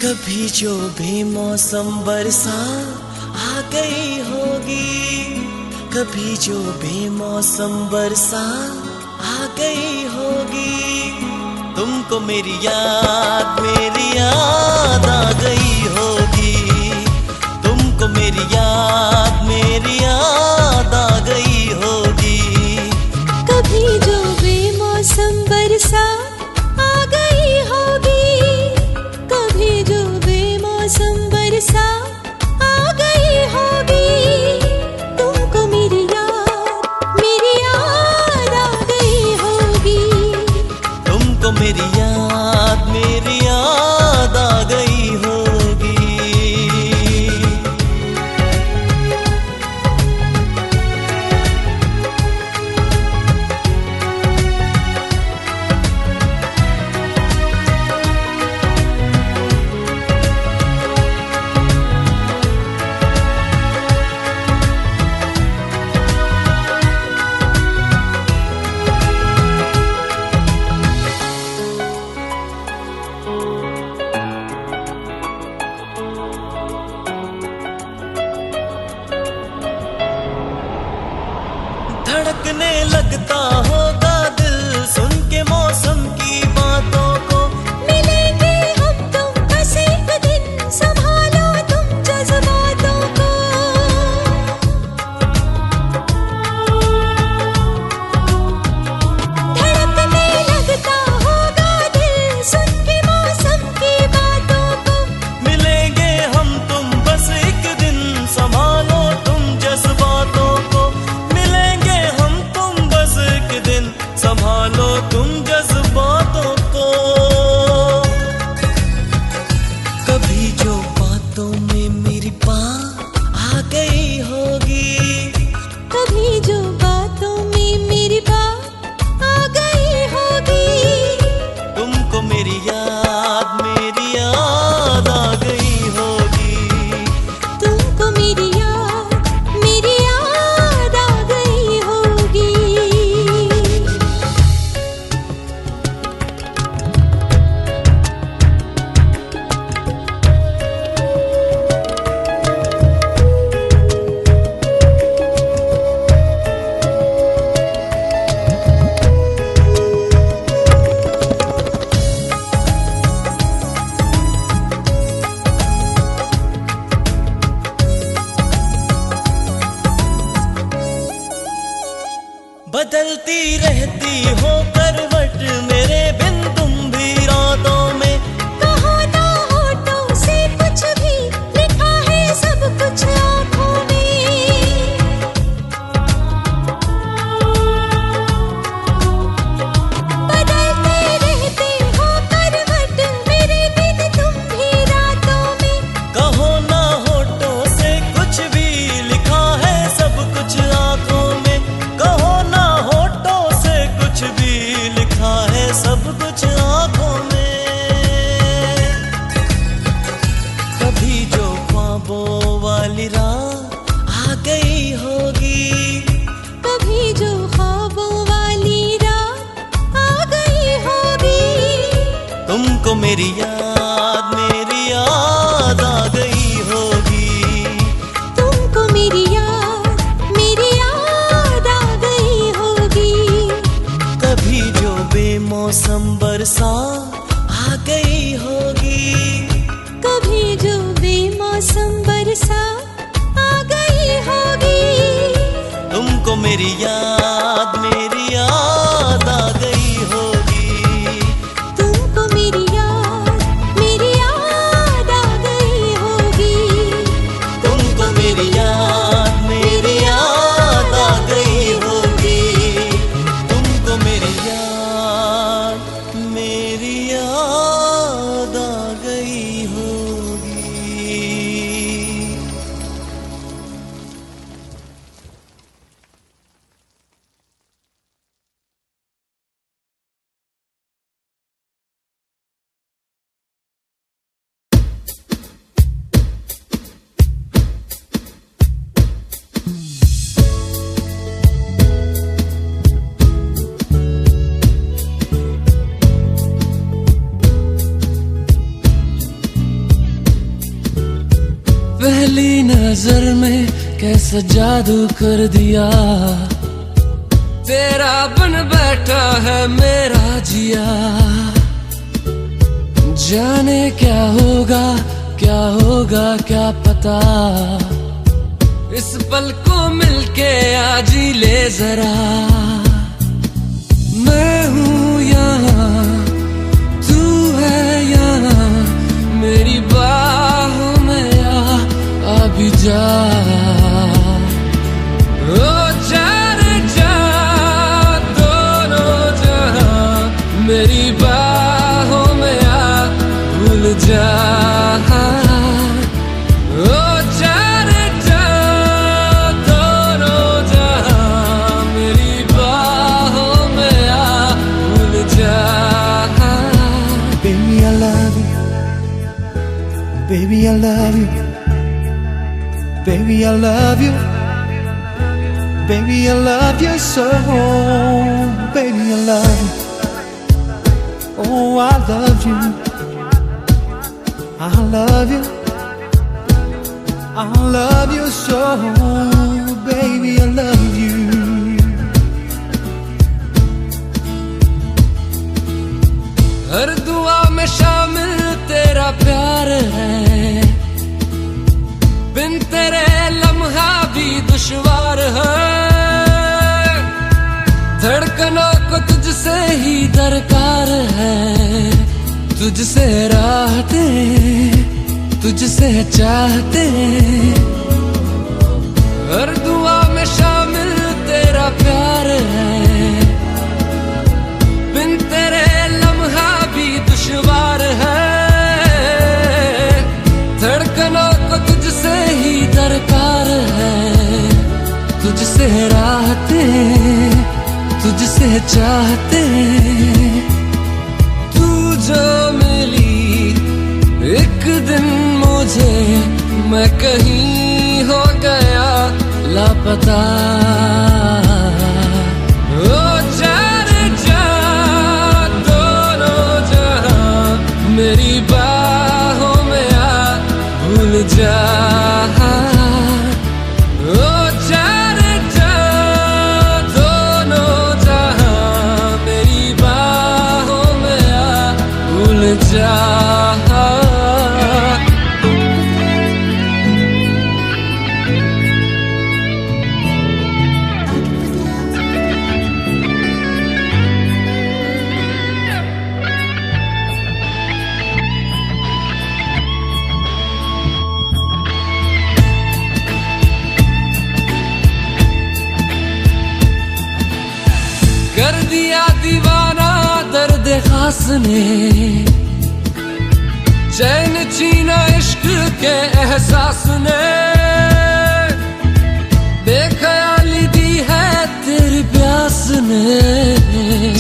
कभी जो बेमौसम बरसा आ गई होगी, कभी जो बेमौसम बरसा आ गई होगी। तुमको मेरी याद आ गई होगी, तुमको मेरी याद आ गई होगी। कभी जो बेमौसम बरसा आ गई होगी, कभी जो बेमौसम बरसा आ गई होगी। तुमको मेरी याद आ गई होगी, तुमको मेरी याद आ गई होगी। धड़कने लगता होगा दिल सुन के मौसम की बातों को। मिलेंगे हम तुम बस एक दिन, संभालो तुम जज्बातों को। धड़कने लगता होगा दिल सुन के मौसम की बातों को। मिलेंगे हम तुम बस एक दिन, संभालो तुम जज्बातों को। मिलेंगे हम तुम बस एक दिन, संभालो तुम जज्बातों को। कभी जो बातों में मेरी बात आ गई होगी, कभी जो बातों में मेरी बात आ गई होगी। तुमको मेरी याद आ गई होगी। तुमको मेरी याद आ गई होगी। बदलती रहती हो करवट मेरे बिन तुम भी रातों में। कहो ना होठों से कुछ भी, लिखा है सब कुछ आँखों में। बदलते रहते हो करवट मेरे बिन तुम भी रातों में। कहो ना होठों से कुछ भी, लिखा है सब कुछ आंखों में। कहो ना होठों से कुछ भी, लिखा है सब कुछ आंखों में। कभी जो ख्वाबों वाली रात आ गई होगी, कभी जो ख्वाबों वाली रात आ गई होगी। तुमको मेरी याद आ गई होगी। तुमको मेरी याद आ गई होगी। कभी जो बेमौसम बरसा आ गई होगी, कभी जो बेमौसम बरसा आ गई होगी। तुमको मेरी याद आ गई होगी। तुमको मेरी याद आ गई होगी। तुमको मेरी याद आ गई होगी। तुमको मेरी याद आ गई होगी। नजर में कैसा जादू कर दिया, तेरा बन बैठा है मेरा जिया। जाने क्या होगा क्या पता, इस पल को मिलके आज ही ले जरा। मैं हूँ यहाँ, तू है यहाँ, मेरी बाहों में आ भी जा। ओ जाने जा दोनों जहां, मेरी बाहों में आ भूल जा। ओ जाने जा दोनों जहां, मेरी बाहों में आ भूल जा। Baby, I love you. Baby, I love you. Baby, I love you. Baby, I love you so. Baby, I love you. Oh, I love you. I love you. I love you so. Baby, I love you. हर दुआ में शामिल तेरा प्यार है, बिन तेरे लम्हा भी दुश्वार है। धड़कनों को तुझसे ही दरकार है, तुझसे राहते तुझसे चाहते। हर दुआ में शामिल तेरा प्यार है, बिन तेरे लम्हा भी दुश्वार है। धड़कनों को तुझसे ही दरकार है, तुझसे राहते तुझसे चाहते। तू जो मिली एक दिन मुझे, मैं कहीं हो गया लापता। ओ जाने जा दोनों जहां, मेरी बाहों में आ भूल जा। ओ जाने जा दोनों जहां, मेरी बाहों में आ भूल जा। कर दिया दीवाना दर्द खास ने, चैन छीना इश्क के एहसास ने। बेख्याली दी है तेरी प्यास ने,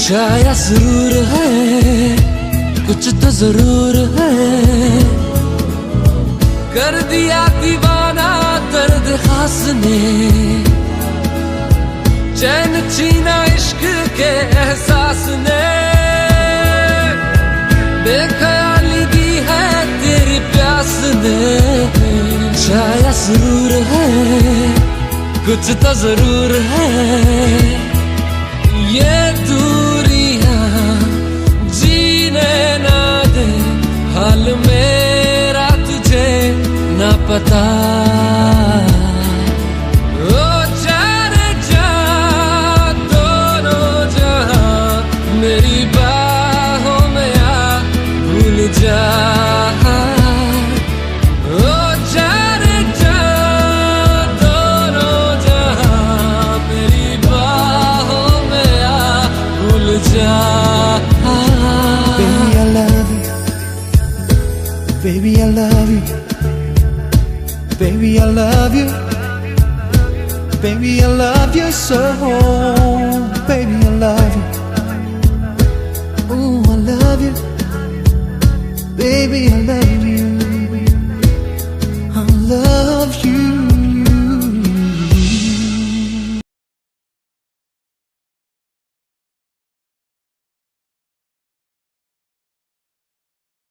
शायद जरूर है कुछ तो जरूर है। कर दिया दीवाना दर्द खास ने, चैन छीना इश्क के एहसास ने। बेख्याली दी है तेरी प्यास ने, शायद जरूर है कुछ तो जरूर है। ये दूरियां जीने ना दे, हाल मेरा तुझे ना पता। मेरी बाहों में आ भूल जा। ओ जाने जा दोनों जहां, मेरी बाहों में आ भूल जा। Baby, I love you. Baby, I love you. Baby, I love you. Baby, I love you so. Baby, I love you. Ooh, I love you. Baby, I love you.